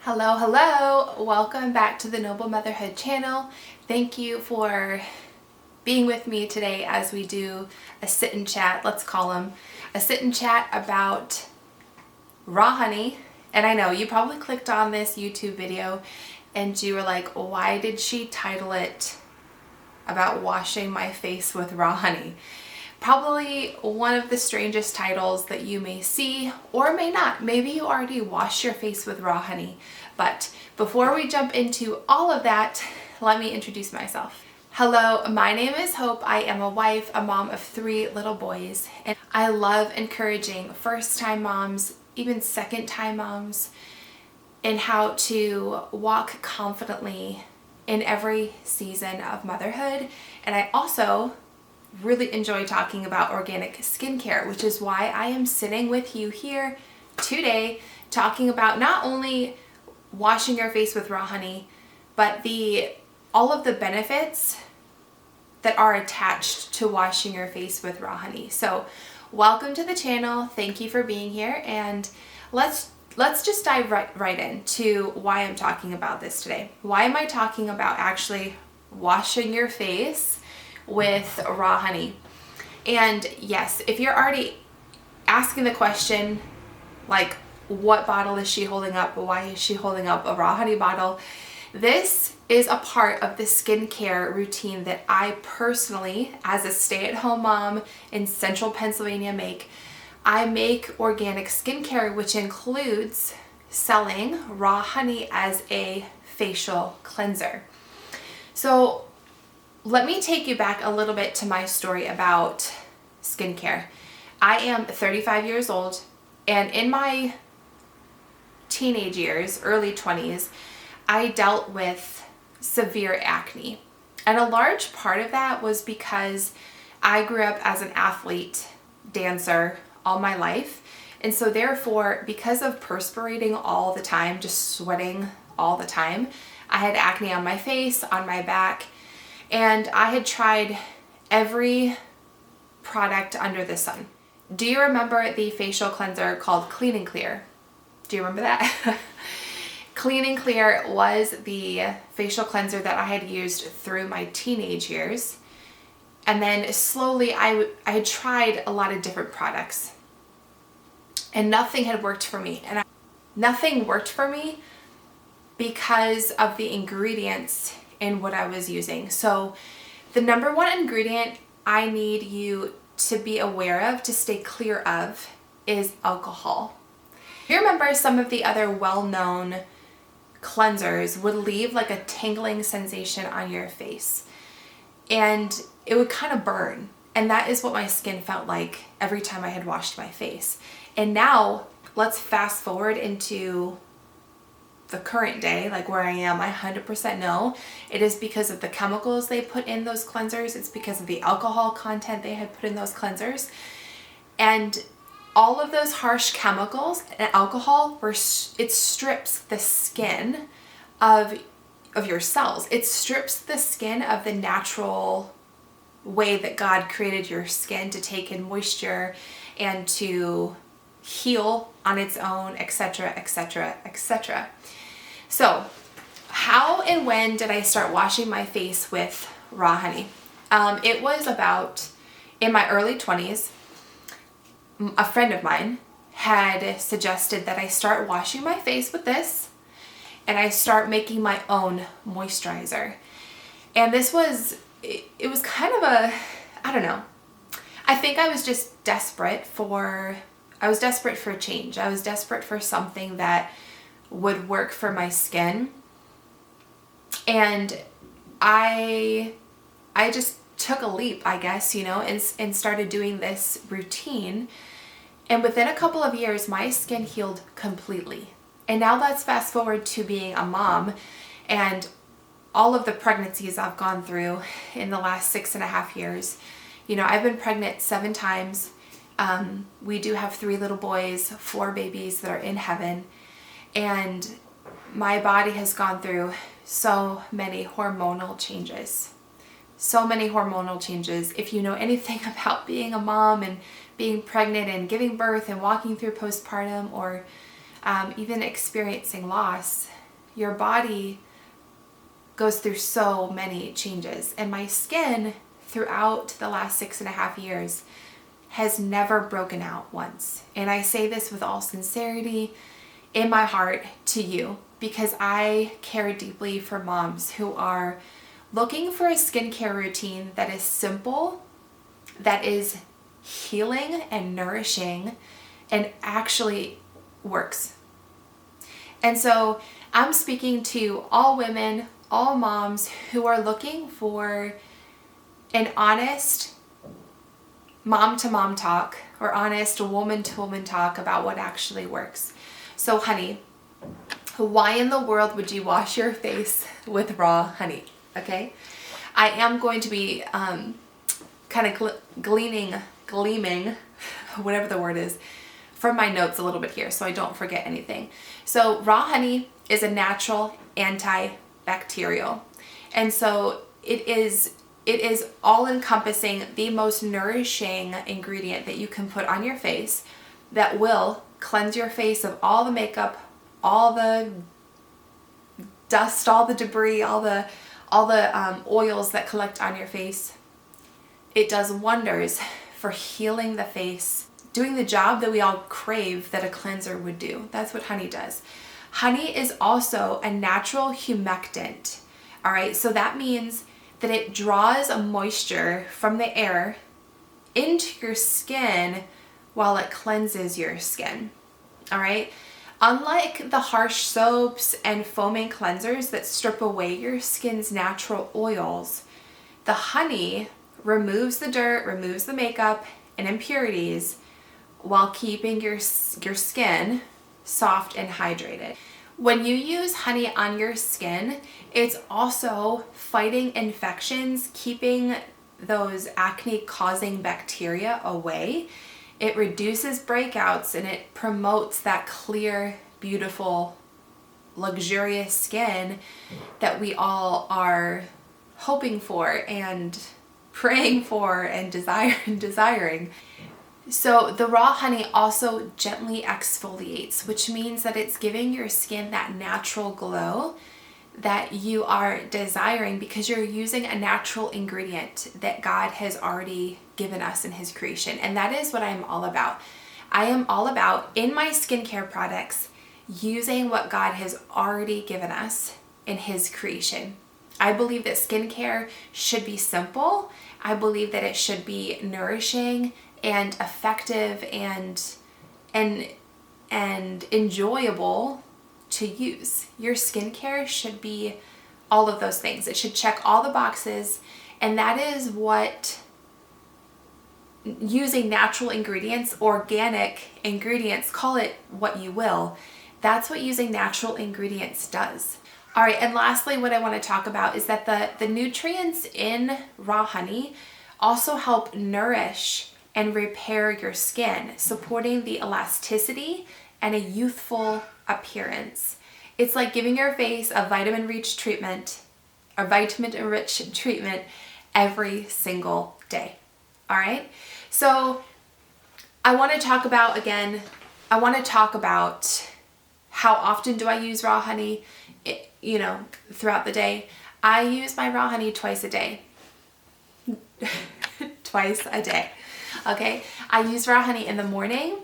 Hello, hello! Welcome back to the Noble Motherhood channel. Thank you for being with me today as we do a sit and chat, let's call them, a sit and chat about raw honey. And I know you probably clicked on this YouTube video and you were like, why did she title it about washing my face with raw honey? Probably one of the strangest titles that you may see or may not. Maybe you already wash your face with raw honey. But before we jump into all of that, let me introduce myself. Hello, my name is Hope. I am a wife, a mom of 3 little boys, and I love encouraging first-time moms, even second-time moms, in how to walk confidently in every season of motherhood. And I also really enjoy talking about organic skincare, which is why I am sitting with you here today talking about not only washing your face with raw honey, but all of the benefits that are attached to washing your face with raw honey. So welcome to the channel. Thank you for being here, and let's just dive right into why I'm talking about this today. Why am I talking about actually washing your face with raw honey? And yes, if you're already asking the question, like, what bottle is she holding up? Why is she holding up a raw honey bottle? This is a part of the skincare routine that I personally, as a stay-at-home mom in central Pennsylvania, make. I make organic skincare, which includes selling raw honey as a facial cleanser. So let me take you back a little bit to my story about skincare. I am 35 years old, and in my teenage years, early 20s, I dealt with severe acne. And a large part of that was because I grew up as an athlete, dancer all my life. And so therefore, because of perspirating all the time, just sweating all the time, I had acne on my face, on my back, and I had tried every product under the sun. Do you remember the facial cleanser called Clean and Clear? Do you remember that? Clean and Clear was the facial cleanser that I had used through my teenage years. And then slowly I had tried a lot of different products, and nothing had worked for me. And nothing worked for me because of the ingredients in what I was using. So the number one ingredient I need you to be aware of, to stay clear of, is alcohol. You remember some of the other well-known cleansers would leave like a tingling sensation on your face, and it would kind of burn. And that is what my skin felt like every time I had washed my face. And now let's fast forward into the current day, like where I am. I 100% know it is because of the chemicals they put in those cleansers. It's because of the alcohol content they had put in those cleansers. And all of those harsh chemicals and alcohol, it strips the skin of your cells. It strips the skin of the natural way that God created your skin to take in moisture and to heal on its own, etc., etc., etc. So how and when did I start washing my face with raw honey? It was about in my early 20s. A friend of mine had suggested that I start washing my face with this, and I start making my own moisturizer. And this was, it was kind of I don't know. I think I was just desperate for a change. I was desperate for something that would work for my skin. And I just took a leap, I guess, and started doing this routine. And within a couple of years, my skin healed completely. And now let's fast forward to being a mom and all of the pregnancies I've gone through in the last 6.5 years. I've been pregnant 7 times. We do have 3 little boys, 4 babies that are in heaven. And my body has gone through so many hormonal changes. So many hormonal changes. If you know anything about being a mom and being pregnant and giving birth and walking through postpartum, or even experiencing loss, your body goes through so many changes. And my skin throughout the last 6.5 years has never broken out once. And I say this with all sincerity in my heart to you, because I care deeply for moms who are looking for a skincare routine that is simple, that is healing and nourishing, and actually works. And so I'm speaking to all women, all moms who are looking for an honest mom to mom talk, or honest woman to woman talk about what actually works. So honey, why in the world would you wash your face with raw honey? Okay, I am going to be kind of gleaming, whatever the word is, from my notes a little bit here so I don't forget anything. So raw honey is a natural antibacterial, and so it is all encompassing, the most nourishing ingredient that you can put on your face that will cleanse your face of all the makeup, all the dust, all the debris, all the oils that collect on your face. It does wonders for healing the face, doing the job that we all crave that a cleanser would do. That's what honey does. Honey is also a natural humectant. All right, so that means that it draws a moisture from the air into your skin while it cleanses your skin. All right. Unlike the harsh soaps and foaming cleansers that strip away your skin's natural oils, the honey removes the dirt, removes the makeup and impurities while keeping your skin soft and hydrated. When you use honey on your skin, it's also fighting infections, keeping those acne-causing bacteria away. It reduces breakouts and it promotes that clear, beautiful, luxurious skin that we all are hoping for and praying for and desiring. So the raw honey also gently exfoliates, which means that it's giving your skin that natural glow that you are desiring because you're using a natural ingredient that God has already given us in His creation. And that is what I'm all about. I am all about, in my skincare products, using what God has already given us in His creation. I believe that skincare should be simple. I believe that it should be nourishing and effective and enjoyable to use. Your skincare should be all of those things. It should check all the boxes, and that is what using natural ingredients, organic ingredients, call it what you will, that's what using natural ingredients does. All right, and lastly, what I want to talk about is that the nutrients in raw honey also help nourish and repair your skin, supporting the elasticity and a youthful appearance. It's like giving your face a vitamin-rich treatment every single day. All right? So I want to talk about how often do I use raw honey, throughout the day. I use my raw honey twice a day. Twice a day. Okay? I use raw honey in the morning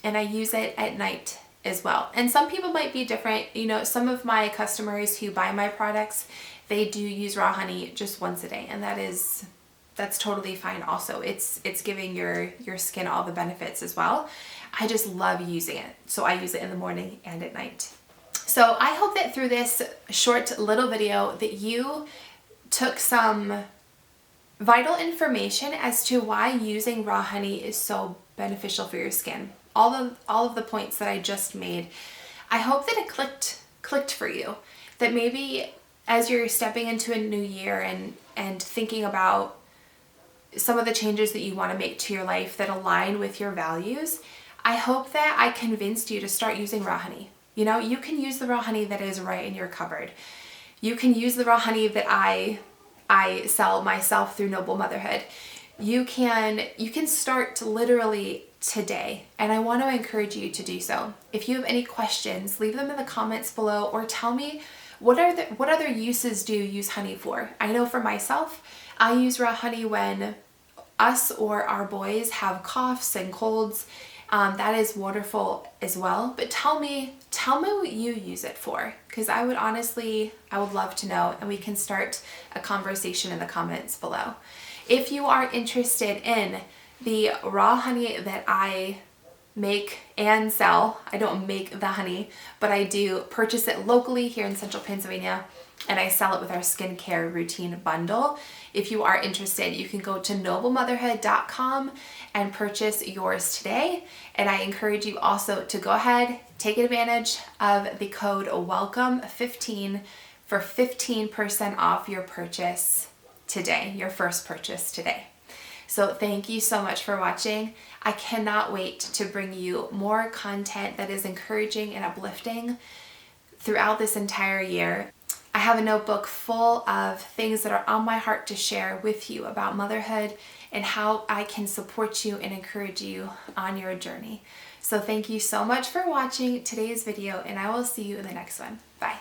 and I use it at night as well. And some people might be different. Some of my customers who buy my products, they do use raw honey just once a day, and that's totally fine also. It's giving your skin all the benefits as well. I just love using it. So I use it in the morning and at night. So I hope that through this short little video that you took some vital information as to why using raw honey is so beneficial for your skin. All of the points that I just made. I hope that it clicked for you. That maybe as you're stepping into a new year and thinking about some of the changes that you want to make to your life that align with your values, I hope that I convinced you to start using raw honey. You can use the raw honey that is right in your cupboard. You can use the raw honey that I sell myself through Noble Motherhood. you can start literally today, and I want to encourage you to do so. If you have any questions, leave them in the comments below, or tell me what other uses do you use honey for. I know for myself, I use raw honey when us or our boys have coughs and colds. That is wonderful as well. But tell me what you use it for, because I would love to know, and we can start a conversation in the comments below. If you are interested in the raw honey that I make and sell, I don't make the honey, but I do purchase it locally here in Central Pennsylvania, and I sell it with our skincare routine bundle. If you are interested, you can go to noblemotherhood.com and purchase yours today. And I encourage you also to go ahead, take advantage of the code WELCOME15 for 15% off your purchase today, your first purchase today. So thank you so much for watching. I cannot wait to bring you more content that is encouraging and uplifting throughout this entire year. I have a notebook full of things that are on my heart to share with you about motherhood and how I can support you and encourage you on your journey. So thank you so much for watching today's video, and I will see you in the next one. Bye.